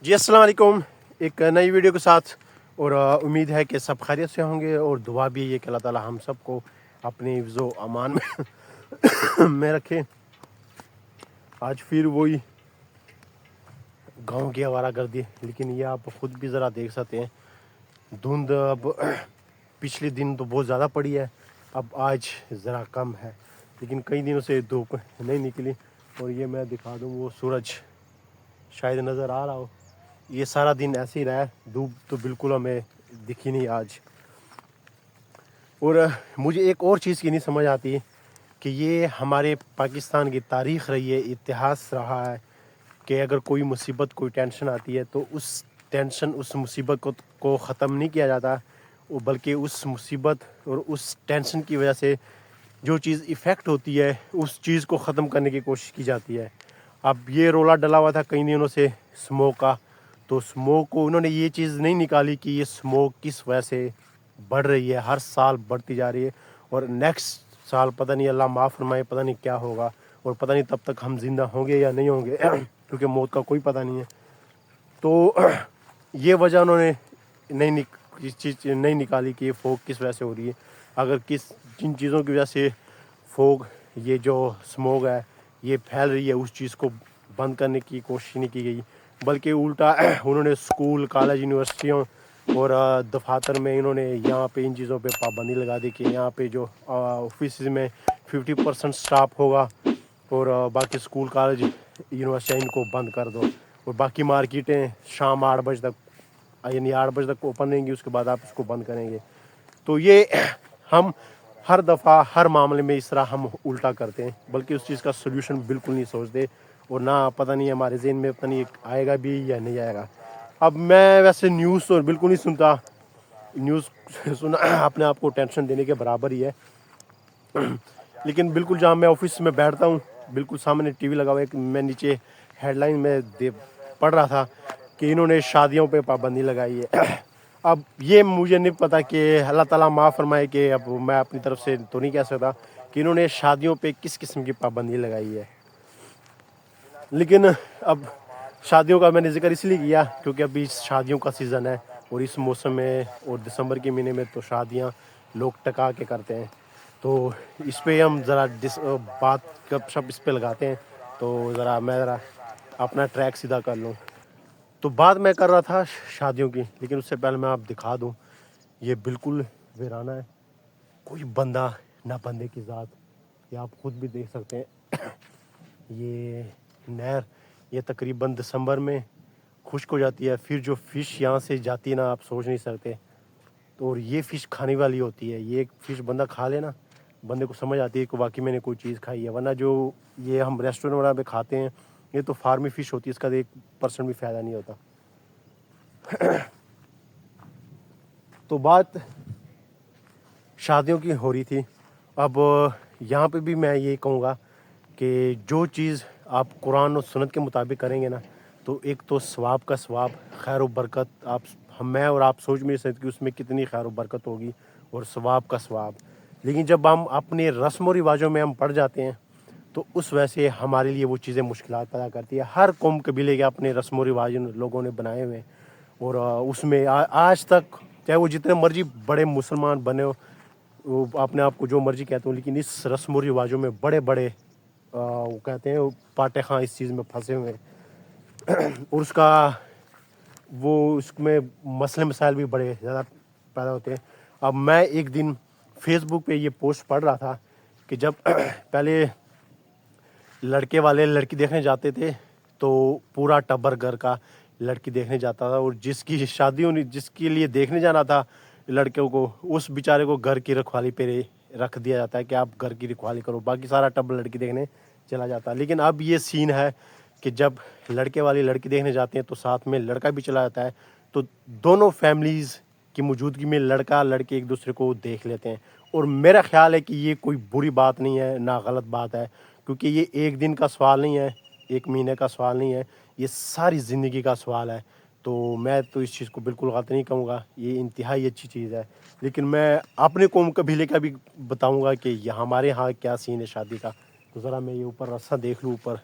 جی السلام علیکم، ایک نئی ویڈیو کے ساتھ، اور امید ہے کہ سب خیریت سے ہوں گے، اور دعا بھی یہ کہ اللہ تعالی ہم سب کو اپنی حفظ و امان میں رکھے۔ آج پھر وہی گاؤں کی آوارہ گردی، لیکن یہ آپ خود بھی ذرا دیکھ سکتے ہیں، دھند اب پچھلے دن تو بہت زیادہ پڑی ہے، اب آج ذرا کم ہے، لیکن کئی دنوں سے دھوپ نہیں نکلی۔ اور یہ میں دکھا دوں، وہ سورج شاید نظر آ رہا ہو، یہ سارا دن ایسے ہی رہا، دھوپ تو بالکل ہمیں دکھی نہیں آج۔ اور مجھے ایک اور چیز کی نہیں سمجھ آتی کہ یہ ہمارے پاکستان کی تاریخ رہی ہے، اتہاس رہا ہے کہ اگر کوئی مصیبت، کوئی ٹینشن آتی ہے تو اس ٹینشن، اس مصیبت کو ختم نہیں کیا جاتا، بلکہ اس مصیبت اور اس ٹینشن کی وجہ سے جو چیز ایفیکٹ ہوتی ہے اس چیز کو ختم کرنے کی کوشش کی جاتی ہے۔ اب یہ رولا ڈلا ہوا تھا کئی دنوں سے اسموک کا، تو اسموک کو انہوں نے یہ چیز نہیں نکالی کہ یہ اسموک کس وجہ سے بڑھ رہی ہے، ہر سال بڑھتی جا رہی ہے، اور نیکسٹ سال پتہ نہیں، اللہ معاف فرمائے، پتہ نہیں کیا ہوگا، اور پتہ نہیں تب تک ہم زندہ ہوں گے یا نہیں ہوں گے کیونکہ موت کا کوئی پتہ نہیں ہے۔ تو یہ وجہ انہوں نے نہیں نکالی کہ یہ فوگ کس وجہ سے ہو رہی ہے۔ اگر جن چیزوں کی وجہ سے فوگ، یہ جو اسموگ ہے یہ پھیل رہی ہے، اس چیز کو بند کرنے کی کوشش نہیں کی گئی، بلکہ الٹا انہوں نے اسکول، کالج، یونیورسٹیوں اور دفاتر میں انہوں نے یہاں پہ ان چیزوں پہ پابندی لگا دی کہ یہاں پہ جو آفیسز میں 50% سٹاف ہوگا، اور باقی اسکول، کالج، یونیورسٹیاں ان کو بند کر دو، اور باقی مارکیٹیں شام 8 بجے تک، یعنی 8 بجے تک اوپن رہیں گی، اس کے بعد آپ اس کو بند کریں گے۔ تو یہ ہم ہر دفعہ ہر معاملے میں اس طرح ہم الٹا کرتے ہیں، بلکہ اس چیز کا سلوشن بالکل نہیں سوچتے، اور نہ پتہ نہیں ہمارے ذہن میں پتہ نہیں آئے گا بھی یا نہیں آئے گا۔ اب میں ویسے نیوز تو بالکل نہیں سنتا، نیوز سنا اپنے آپ کو ٹینشن دینے کے برابر ہی ہے، لیکن بالکل جہاں میں آفس میں بیٹھتا ہوں، بالکل سامنے ٹی وی لگا ہوا ہے، کہ میں نیچے ہیڈ لائن میں پڑھ رہا تھا کہ انہوں نے شادیوں پہ پابندی لگائی ہے۔ اب یہ مجھے نہیں پتا، کہ اللہ تعالیٰ معاف فرمائے، کہ اب میں اپنی طرف سے تو نہیں کہہ سکتا کہ انہوں نے شادیوں پہ کس قسم کی پابندی لگائی ہے، لیکن اب شادیوں کا میں نے ذکر اس لیے کیا کیونکہ ابھی شادیوں کا سیزن ہے، اور اس موسم میں اور دسمبر کے مہینے میں تو شادیاں لوگ ٹکا کے کرتے ہیں، تو اس پہ ہم ذرا بات گپ شپ اس پہ لگاتے ہیں، تو میں اپنا ٹریک سیدھا کر لوں۔ تو بات میں کر رہا تھا شادیوں کی، لیکن اس سے پہلے میں آپ دکھا دوں، یہ بالکل ویرانہ ہے، کوئی بندہ نہ بندے کی ذات، یہ آپ خود بھی دیکھ سکتے ہیں۔ یہ نہر، یہ تقریباً دسمبر میں خشک ہو جاتی ہے، پھر جو فش یہاں سے جاتی ہے نا، آپ سوچ نہیں سکتے، تو اور یہ فش کھانے والی ہوتی ہے، یہ ایک فش بندہ کھا لے نا، بندے کو سمجھ آتی ہے کہ واقعی میں نے کوئی چیز کھائی ہے، ورنہ جو یہ ہم ریسٹورنٹ وغیرہ پہ کھاتے ہیں یہ تو فارمی فش ہوتی ہے، اس کا 1% بھی فائدہ نہیں ہوتا۔ تو بات شادیوں کی ہو رہی تھی، اب یہاں پہ بھی میں یہ کہوں گا کہ جو چیز آپ قرآن و سنت کے مطابق کریں گے نا، تو ایک تو ثواب کا ثواب، خیر و برکت، میں اور آپ سوچ بھی نہیں سکتے کہ اس میں کتنی خیر و برکت ہوگی، اور ثواب کا ثواب۔ لیکن جب ہم اپنے رسم و رواجوں میں ہم پڑ جاتے ہیں تو اس وجہ سے ہمارے لیے وہ چیزیں مشکلات پیدا کرتی ہے۔ ہر قوم قبیلے کے اپنے رسم و رواج لوگوں نے بنائے ہوئے ہیں، اور اس میں آج تک چاہے وہ جتنے مرضی بڑے مسلمان بنے ہو، وہ اپنے آپ کو جو مرضی کہتے ہوں، لیکن اس رسم و رواجوں میں بڑے بڑے وہ کہتے ہیں پاٹے خاں اس چیز میں پھنسے ہوئے ہیں، اور اس میں مسئلے مسائل بھی بڑے زیادہ پیدا ہوتے ہیں۔ اب میں ایک دن فیس بک پہ یہ پوسٹ پڑھ رہا تھا کہ جب پہلے لڑکے والے لڑکی دیکھنے جاتے تھے تو پورا ٹبر گھر کا لڑکی دیکھنے جاتا تھا، اور جس کی شادی ہونی، جس کے لیے دیکھنے جانا تھا لڑکوں کو، اس بیچارے کو گھر کی رکھوالی پہ رکھ دیا جاتا ہے کہ آپ گھر کی رکھوالی کرو، باقی سارا ٹبر لڑکی دیکھنے چلا جاتا ہے۔ لیکن اب یہ سین ہے کہ جب لڑکے والی لڑکی دیکھنے جاتے ہیں تو ساتھ میں لڑکا بھی چلا جاتا ہے، تو دونوں فیملیز کی موجودگی میں لڑکا لڑکی ایک دوسرے کو دیکھ لیتے ہیں، اور میرا خیال ہے کہ یہ کوئی بری بات نہیں ہے، نہ غلط بات ہے، کیونکہ یہ ایک دن کا سوال نہیں ہے، ایک مہینے کا سوال نہیں ہے، یہ ساری زندگی کا سوال ہے۔ تو میں تو اس چیز کو بالکل غلط نہیں کہوں گا، یہ انتہائی اچھی چیز ہے، لیکن میں اپنے قوم قبیلے کا بھی بتاؤں گا کہ ہمارے ہاں کیا سین ہے شادی کا۔ تو ذرا میں یہ اوپر رستہ دیکھ لوں، اوپر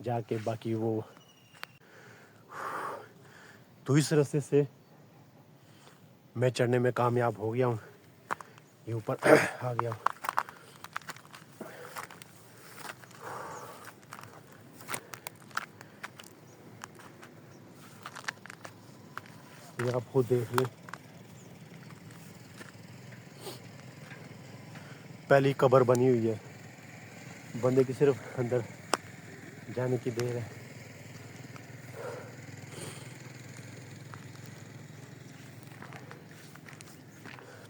جا کے، باقی وہ تو اس راستے سے میں چڑھنے میں کامیاب ہو گیا ہوں، یہ اوپر آ گیا ہوں۔ یہ آپ خود دیکھ لیں، پہلی قبر بنی ہوئی ہے، بندے کی صرف اندر جانے کی دیر ہے۔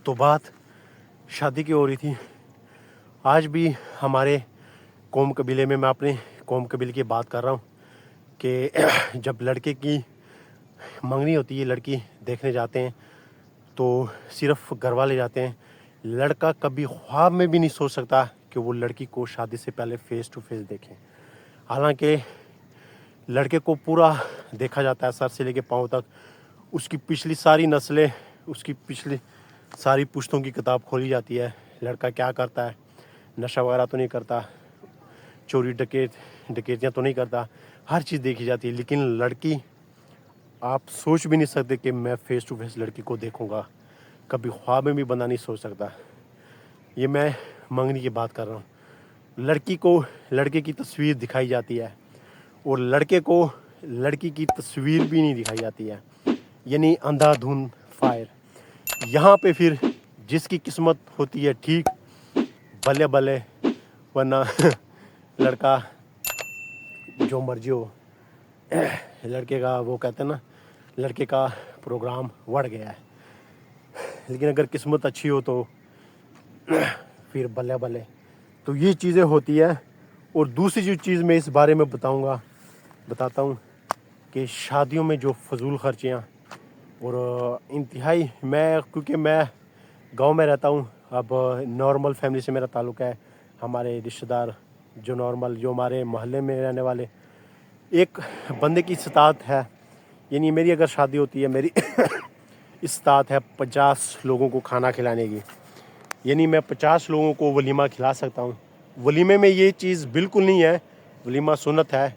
تو بات شادی کی ہو رہی تھی، آج بھی ہمارے قوم قبیلے میں اپنے قوم قبیلے کی بات کر رہا ہوں کہ جب لڑکے کی منگنی ہوتی ہے، لڑکی دیکھنے جاتے ہیں تو صرف گھر والے جاتے ہیں، لڑکا کبھی خواب میں بھی نہیں سوچ سکتا کہ وہ لڑکی کو شادی سے پہلے فیس ٹو فیس دیکھیں۔ حالانکہ لڑکے کو پورا دیکھا جاتا ہے، سر سے لے کے پاؤں تک، اس کی پچھلی ساری نسلیں، اس کی پچھلی ساری پشتوں کی کتاب کھولی جاتی ہے، لڑکا کیا کرتا ہے، نشہ وغیرہ تو نہیں کرتا، چوری ڈکیتیاں تو نہیں کرتا، ہر چیز دیکھی جاتی ہے۔ لیکن لڑکی آپ سوچ بھی نہیں سکتے کہ میں فیس ٹو فیس لڑکی کو دیکھوں گا، کبھی خواب میں بھی بندہ نہیں سوچ سکتا۔ یہ میں منگنی کی بات کر رہا ہوں۔ لڑکی کو لڑکے کی تصویر دکھائی جاتی ہے اور لڑکے کو لڑکی کی تصویر بھی نہیں دکھائی جاتی ہے، یعنی اندھا دھند فائر۔ یہاں پہ پھر جس کی قسمت ہوتی ہے ٹھیک، بلے بلے، ورنہ لڑکا جو مرضی ہو، لڑکے کا وہ کہتے ہیں نا، لڑکے کا پروگرام وڑ گیا ہے۔ لیکن اگر قسمت اچھی ہو تو پھر بلے بلے۔ تو یہ چیزیں ہوتی ہیں۔ اور دوسری جو چیز میں اس بارے میں بتاتا ہوں کہ شادیوں میں جو فضول خرچیاں اور انتہائی، کیونکہ میں گاؤں میں رہتا ہوں، اب نارمل فیملی سے میرا تعلق ہے، ہمارے رشتہ دار جو ہمارے محلے میں رہنے والے، ایک بندے کی استطاعت ہے، یعنی میری اگر شادی ہوتی ہے، میری استطاعت ہے 50 لوگوں کو کھانا کھلانے کی، یعنی میں 50 لوگوں کو ولیمہ کھلا سکتا ہوں۔ ولیمے میں یہ چیز بالکل نہیں ہے، ولیمہ سنت ہے،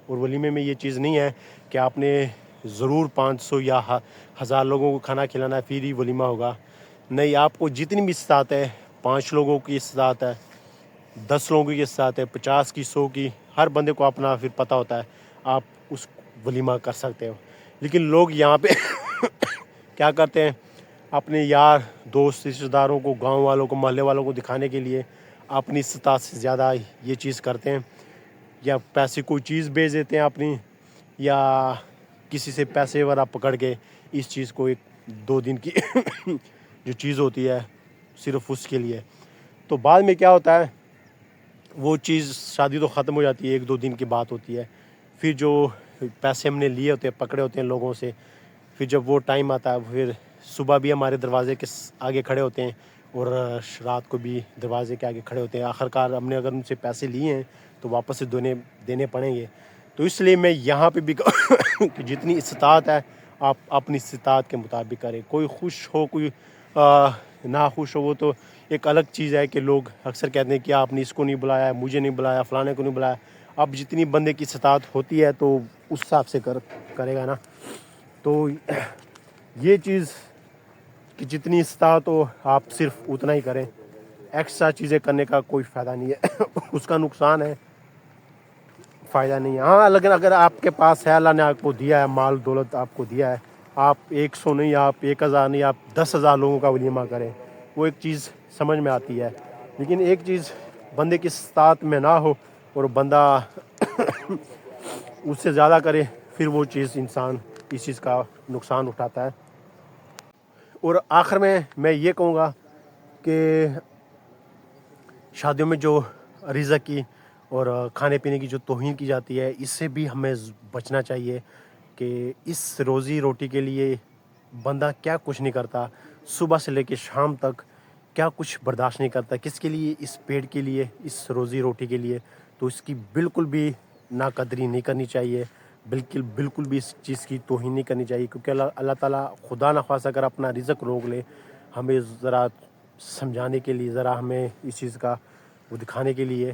اور ولیمے میں یہ چیز نہیں ہے کہ آپ نے ضرور 500 یا 1000 لوگوں کو کھانا کھلانا ہے پھر ہی ولیمہ ہوگا۔ نہیں، آپ کو جتنی بھی استطاعت ہے، 5 لوگوں کی استطاعت ہے، 10 لوگوں کی استطاعت ہے، 50 کی، 100 کی، ہر بندے کو اپنا پھر پتہ ہوتا ہے، آپ اس ولیمہ کر سکتے ہو۔ لیکن لوگ یہاں پہ کیا کرتے ہیں، اپنے یار دوست رشتہ داروں کو، گاؤں والوں کو، محلے والوں کو دکھانے کے لیے اپنی استطاعت سے زیادہ یہ چیز کرتے ہیں، یا پیسے کوئی چیز بھیج دیتے ہیں اپنی، یا کسی سے پیسے وغیرہ پکڑ کے اس چیز کو 1-2 دن کی جو چیز ہوتی ہے صرف اس کے لیے، تو بعد میں کیا ہوتا ہے، وہ چیز شادی تو ختم ہو جاتی ہے، 1-2 دن کی بات ہوتی ہے، پھر جو پیسے ہم نے لیے ہوتے ہیں، پکڑے ہوتے ہیں لوگوں سے، پھر جب وہ ٹائم آتا ہے، پھر صبح بھی ہمارے دروازے کے آگے کھڑے ہوتے ہیں اور رات کو بھی دروازے کے آگے کھڑے ہوتے ہیں۔ آخرکار ہم نے اگر ان سے پیسے لیے ہیں تو واپس سے دینے پڑیں گے۔ تو اس لیے میں یہاں پہ بھی کہ جتنی استطاعت ہے آپ اپنی استطاعت کے مطابق کریں، کوئی خوش ہو، کوئی ناخوش ہو، وہ تو ایک الگ چیز ہے کہ لوگ اکثر کہتے ہیں کہ آپ نے اس کو نہیں بلایا، مجھے نہیں بلایا، فلانے کو نہیں بلایا۔ اب جتنی بندے کی استطاعت ہوتی ہے تو اس حساب سے کرے گا نا۔ تو یہ چیز کہ جتنی استطاعت ہو آپ صرف اتنا ہی کریں، ایکسٹرا چیزیں کرنے کا کوئی فائدہ نہیں ہے، اس کا نقصان ہے، فائدہ نہیں ہے۔ ہاں، لیکن اگر آپ کے پاس ہے، اللہ نے آپ کو دیا ہے، مال دولت آپ کو دیا ہے، آپ 100 نہیں، آپ 1000 نہیں، آپ 10,000 لوگوں کا ولیمہ کریں، وہ ایک چیز سمجھ میں آتی ہے۔ لیکن ایک چیز بندے کی استطاعت میں نہ ہو اور بندہ اس سے زیادہ کرے، پھر وہ چیز انسان اس چیز کا نقصان اٹھاتا ہے۔ اور آخر میں یہ کہوں گا کہ شادیوں میں جو رزق کی اور کھانے پینے کی جو توہین کی جاتی ہے، اس سے بھی ہمیں بچنا چاہیے کہ اس روزی روٹی کے لیے بندہ کیا کچھ نہیں کرتا، صبح سے لے کے شام تک کیا کچھ برداشت نہیں کرتا، کس کے لیے، اس پیٹ کے لیے، اس روزی روٹی کے لیے۔ تو اس کی بالکل بھی ناقدری نہیں کرنی چاہیے، بالکل بھی اس چیز کی توہین نہیں کرنی چاہیے، کیونکہ اللہ تعالیٰ خدا نخواستہ اگر اپنا رزق روک لے، ہمیں ذرا سمجھانے کے لیے، ذرا ہمیں اس چیز کا وہ دکھانے کے لیے،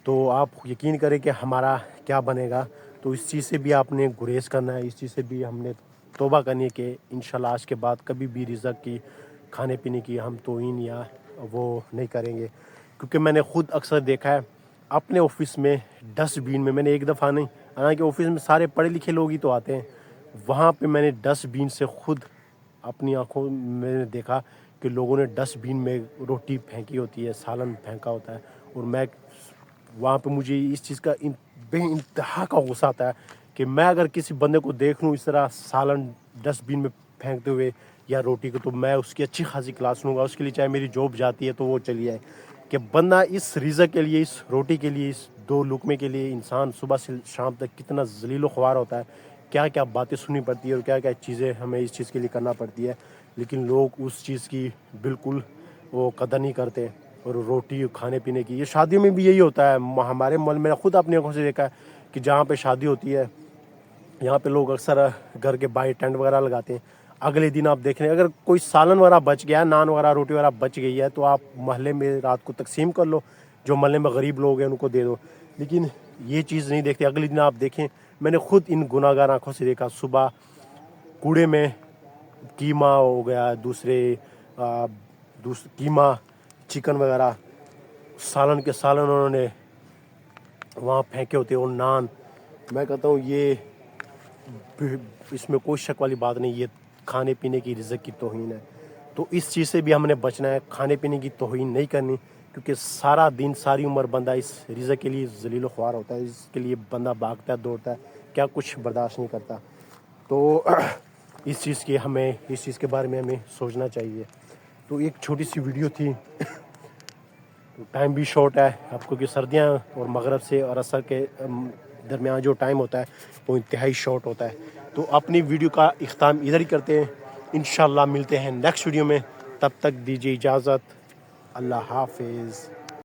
تو آپ یقین کریں کہ ہمارا کیا بنے گا۔ تو اس چیز سے بھی آپ نے گریز کرنا ہے، اس چیز سے بھی ہم نے توبہ کرنی ہے کہ انشاءاللہ آج کے بعد کبھی بھی رزق کی کھانے پینے کی ہم توہین یا وہ نہیں کریں گے. کیونکہ میں نے خود اکثر دیکھا ہے اپنے آفس میں ڈسٹ بین میں، میں نے ایک دفعہ نہیں، حالانکہ آفس میں سارے پڑھے لکھے لوگ ہی تو آتے ہیں، وہاں پہ میں نے ڈسٹ بین سے خود اپنی آنکھوں میں نے دیکھا کہ لوگوں نے ڈسٹ بین میں روٹی پھینکی ہوتی ہے، سالن پھینکا ہوتا ہے. اور میں وہاں پہ مجھے اس چیز کا بے انتہا کا غصہ آتا ہے کہ میں اگر کسی بندے کو دیکھ لوں اس طرح سالن ڈسٹ بین میں پھینکتے ہوئے یا روٹی کو، تو میں اس کی اچھی خاصی کلاس لوں گا. اس کے لیے چاہے میری جاب جاتی ہے تو وہ چلی جائے، کہ بندہ اس رزق کے لیے، اس روٹی کے لیے، اس 2 لقمے کے لیے انسان صبح سے شام تک کتنا ذلیل و خوار ہوتا ہے، کیا کیا باتیں سننی پڑتی ہے اور کیا کیا چیزیں ہمیں اس چیز کے لیے کرنا پڑتی ہے. لیکن لوگ اس چیز کی بالکل وہ قدر نہیں کرتے. اور روٹی کھانے پینے کی، یہ شادیوں میں بھی یہی ہوتا ہے. ہمارے ملک میں خود اپنی آنکھوں سے دیکھا ہے کہ جہاں پہ شادی ہوتی ہے یہاں پہ لوگ اکثر گھر کے باہر ٹینٹ وغیرہ لگاتے ہیں. اگلے دن آپ دیکھ رہے ہیں اگر کوئی سالن وغیرہ بچ گیا، نان وغیرہ روٹی وغیرہ بچ گئی ہے تو آپ محلے میں رات کو تقسیم کر لو، جو محلے میں غریب لوگ ہیں ان کو دے دو. لیکن یہ چیز نہیں دیکھتے. اگلے دن آپ دیکھیں، میں نے خود ان گناہ گار آنکھوں سے دیکھا، صبح کوڑے میں قیمہ ہو گیا، دوسرے قیمہ چکن وغیرہ، سالن کے سالن انہوں نے وہاں پھینکے ہوتے. اور نان، میں کہتا ہوں یہ اس میں کوئی شک والی بات نہیں، یہ کھانے پینے کی رزق کی توہین ہے. تو اس چیز سے بھی ہم نے بچنا ہے، کھانے پینے کی توہین نہیں کرنی. کیونکہ سارا دن ساری عمر بندہ اس رزق کے لیے ذلیل و خوار ہوتا ہے، اس کے لیے بندہ بھاگتا ہے، دوڑتا ہے، کیا کچھ برداشت نہیں کرتا. تو اس چیز کے بارے میں ہمیں سوچنا چاہیے. تو ایک چھوٹی سی ویڈیو تھی، ٹائم بھی شارٹ ہے آپ کو، کہ سردیاں اور مغرب سے اور عصر کے درمیان جو ٹائم ہوتا ہے وہ انتہائی شارٹ ہوتا ہے. تو اپنی ویڈیو کا اختتام ادھر ہی کرتے ہیں. انشاءاللہ ملتے ہیں نیکسٹ ویڈیو میں، تب تک دیجیے اجازت. اللہ حافظ.